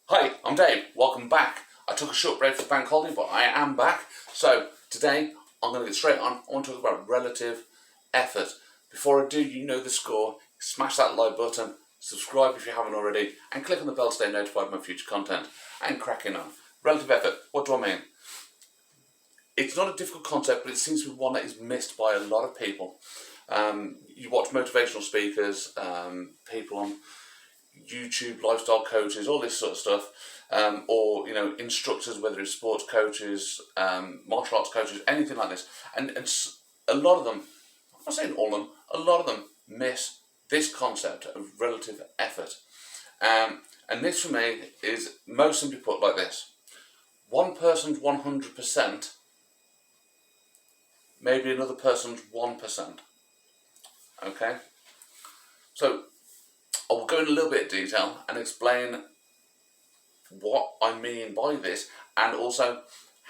Hi, I'm Dave. Welcome back. I took a short break for the bank holiday, but I am back. So today I'm going to get straight on. I want to talk about relative effort. Before I do, you know the score. Smash that like button, subscribe if you haven't already, and click on the bell to stay notified of my future content. And cracking on. Relative effort. What do I mean? It's not a difficult concept, but it seems to be one that is missed by a lot of people. You watch motivational speakers, people on YouTube, lifestyle coaches, all this sort of stuff, or instructors, whether it's sports coaches, martial arts coaches, anything like this, and a lot of them, I'm not saying all of them, a lot of them miss this concept of relative effort, and this for me is most simply put like this: one person's 100%, maybe another person's 1%. Okay, so I will go in a little bit of detail and explain what I mean by this and also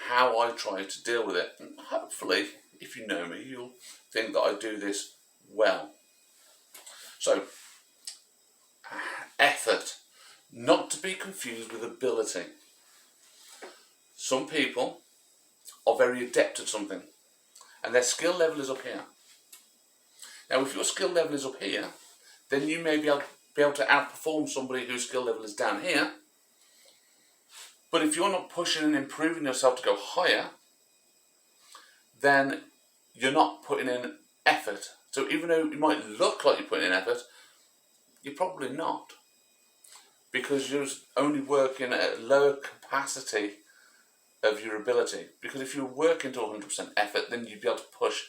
how I try to deal with it. And hopefully, if you know me, you'll think that I do this well. So, effort, not to be confused with ability. Some people are very adept at something and their skill level is up here. Now, if your skill level is up here, then you may be able to outperform somebody whose skill level is down here. But if you're not pushing and improving yourself to go higher, then you're not putting in effort. So even though you might look like you're putting in effort, you're probably not, because you're only working at a lower capacity of your ability. Because if you're working to 100% effort, then you'd be able to push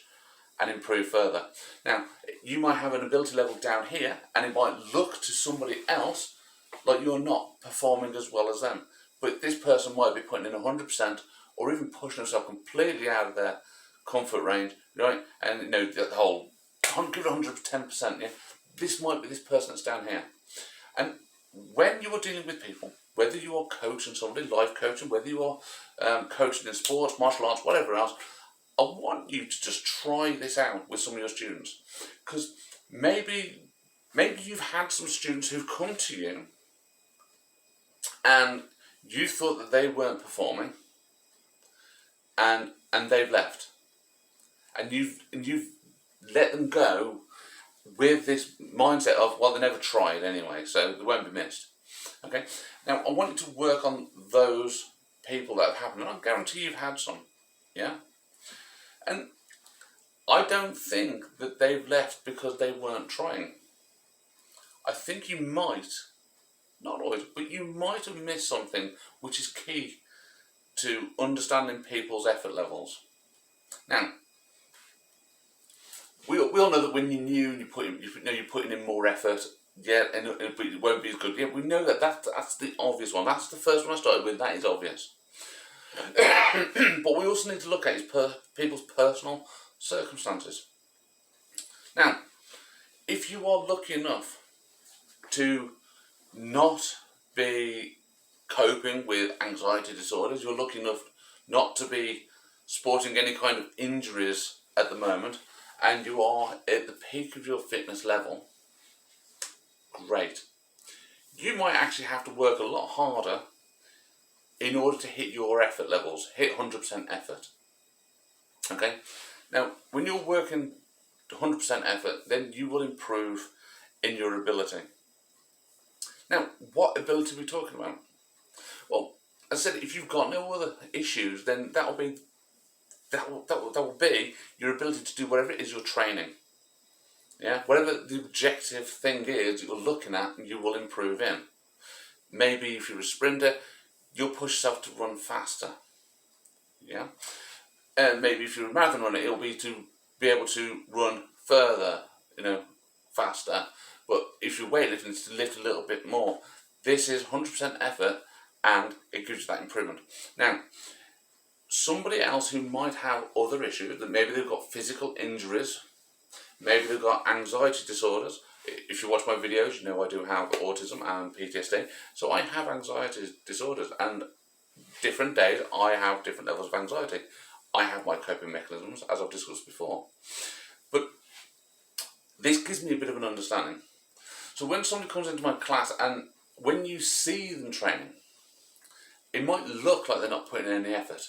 and improve further. Now, you might have an ability level down here, and it might look to somebody else like you're not performing as well as them. But this person might be putting in 100%, or even pushing themselves completely out of their comfort range, right? And the whole give it 110%. Yeah, this might be this person that's down here. And when you are dealing with people, whether you are coaching somebody, life coaching, whether you are coaching in sports, martial arts, whatever else, I want you to just try this out with some of your students, because maybe you've had some students who've come to you and you thought that they weren't performing, and they've left, and you've let them go with this mindset of, well, they never tried anyway, so they won't be missed. Okay, now I want you to work on those people that have happened, and I guarantee you've had some, yeah. And I don't think that they've left because they weren't trying. I think you might, not always, but you might have missed something which is key to understanding people's effort levels. Now, we all know that when you're new and you're putting in more effort, yeah, and it won't be as good. Yeah, we know that's the obvious one. That's the first one I started with. That is obvious. But we also need to look at people's personal circumstances. Now, if you are lucky enough to not be coping with anxiety disorders, you're lucky enough not to be sporting any kind of injuries at the moment, and you are at the peak of your fitness level, great. You might actually have to work a lot harder in order to hit your effort levels, hit 100% effort. Okay? Now, when you're working to 100% effort, then you will improve in your ability. Now, what ability are we talking about? Well, as I said, if you've got no other issues, then that will be your ability to do whatever it is you're training. Yeah, whatever the objective thing is that you're looking at, you will improve in. Maybe if you're a sprinter, you'll push yourself to run faster. Yeah, and maybe if you're a marathon runner, it'll be to be able to run further, faster. But if you're weightlifting, it's to lift a little bit more. This is 100% effort, and it gives you that improvement. Now, somebody else who might have other issues, that maybe they've got physical injuries, maybe they've got anxiety disorders. If you watch my videos, you know I do have autism and PTSD. So I have anxiety disorders, and different days I have different levels of anxiety. I have my coping mechanisms, as I've discussed before. But this gives me a bit of an understanding. So when somebody comes into my class, and when you see them training, it might look like they're not putting in any effort.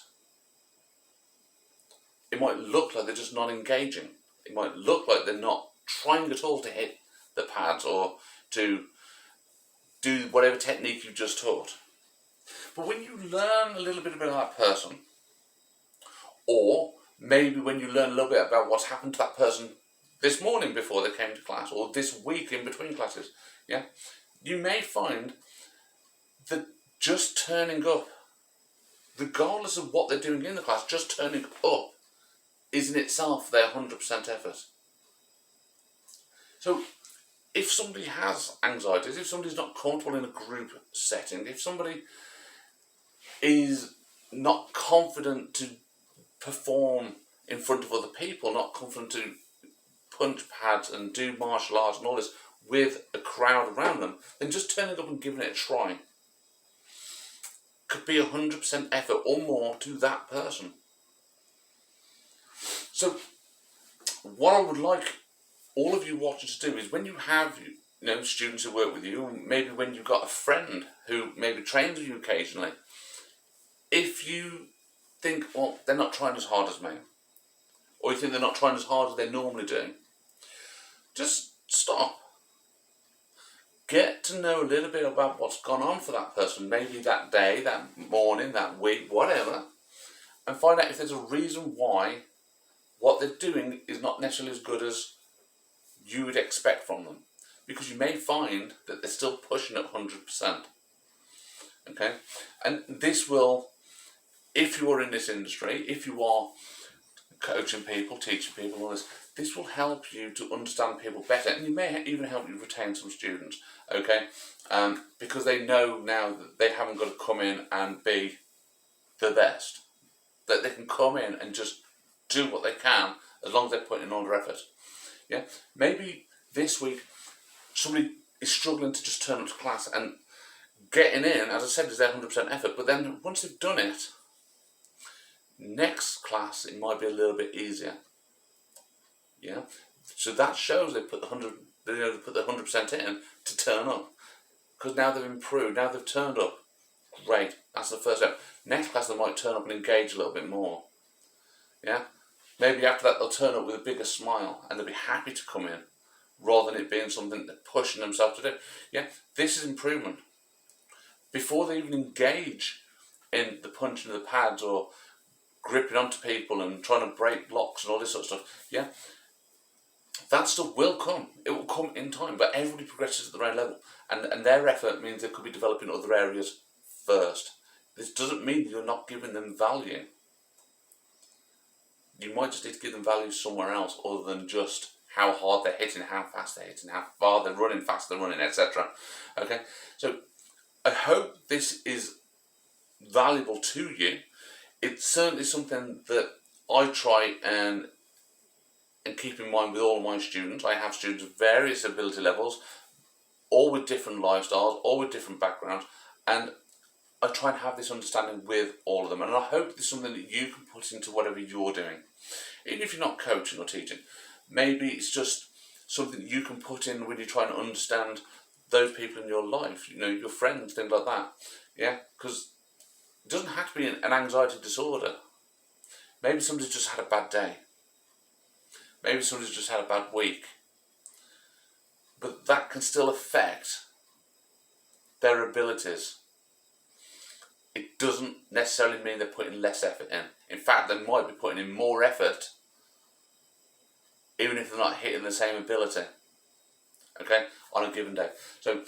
It might look like they're just not engaging. It might look like they're not trying at all to hit the pads or to do whatever technique you've just taught. But when you learn a little bit about that person, or maybe when you learn a little bit about what's happened to that person this morning before they came to class, or this week in between classes, yeah, you may find that just turning up, regardless of what they're doing in the class, just turning up is in itself their 100% effort. So if somebody has anxieties, if somebody's not comfortable in a group setting, if somebody is not confident to perform in front of other people, not confident to punch pads and do martial arts and all this with a crowd around them, then just turning up and giving it a try could be 100% effort or more to that person. So what I would like all of you watching to do is, when you have students who work with you, or maybe when you've got a friend who maybe trains with you occasionally, if you think, well, they're not trying as hard as me, or you think they're not trying as hard as they normally do, just stop. Get to know a little bit about what's gone on for that person, maybe that day, that morning, that week, whatever, and find out if there's a reason why what they're doing is not necessarily as good as you would expect from them. Because you may find that they're still pushing at 100%. Okay? And this will, if you are in this industry, if you are coaching people, teaching people, all this will help you to understand people better, and you may even help you retain some students, okay? Because they know now that they haven't got to come in and be the best. That they can come in and just do what they can as long as they're putting in all their effort. Yeah? Maybe this week somebody is struggling to just turn up to class, and getting in, as I said, is their 100% effort, but then once they've done it, next class it might be a little bit easier. Yeah? So that shows they put the 100% in to turn up. Because now they've improved, now they've turned up. Great, that's the first step. Next class they might turn up and engage a little bit more. Yeah? Maybe after that they'll turn up with a bigger smile and they'll be happy to come in, rather than it being something they're pushing themselves to do. Yeah? This is improvement. Before they even engage in the punching of the pads or gripping onto people and trying to break blocks and all this sort of stuff, yeah? That stuff will come. It will come in time, but everybody progresses at their own level. And their effort means they could be developing other areas first. This doesn't mean you're not giving them value. You might just need to give them value somewhere else other than just how hard they're hitting, how fast they're hitting, how far they're running, fast they're running, etc. Okay? So I hope this is valuable to you. It's certainly something that I try and keep in mind with all my students. I have students of various ability levels, all with different lifestyles, all with different backgrounds, and I try and have this understanding with all of them. And I hope this is something that you can put into whatever you're doing. Even if you're not coaching or teaching, maybe it's just something you can put in when you're trying to understand those people in your life, your friends, things like that. Yeah, because it doesn't have to be an anxiety disorder. Maybe somebody's just had a bad day. Maybe somebody's just had a bad week. But that can still affect their abilities. It doesn't necessarily mean they're putting less effort in. In fact, they might be putting in more effort, even if they're not hitting the same ability, okay, on a given day. So,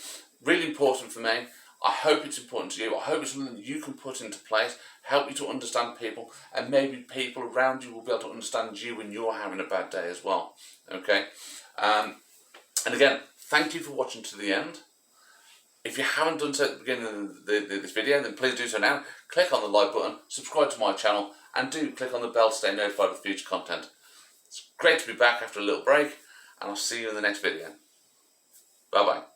really important for me. I hope it's important to you. I hope it's something that you can put into place, help you to understand people, and maybe people around you will be able to understand you when you're having a bad day as well. Okay? And again, thank you for watching to the end. If you haven't done so at the beginning of this video, then please do so now. Click on the like button, subscribe to my channel, and do click on the bell to stay notified of future content. It's great to be back after a little break, and I'll see you in the next video. Bye bye.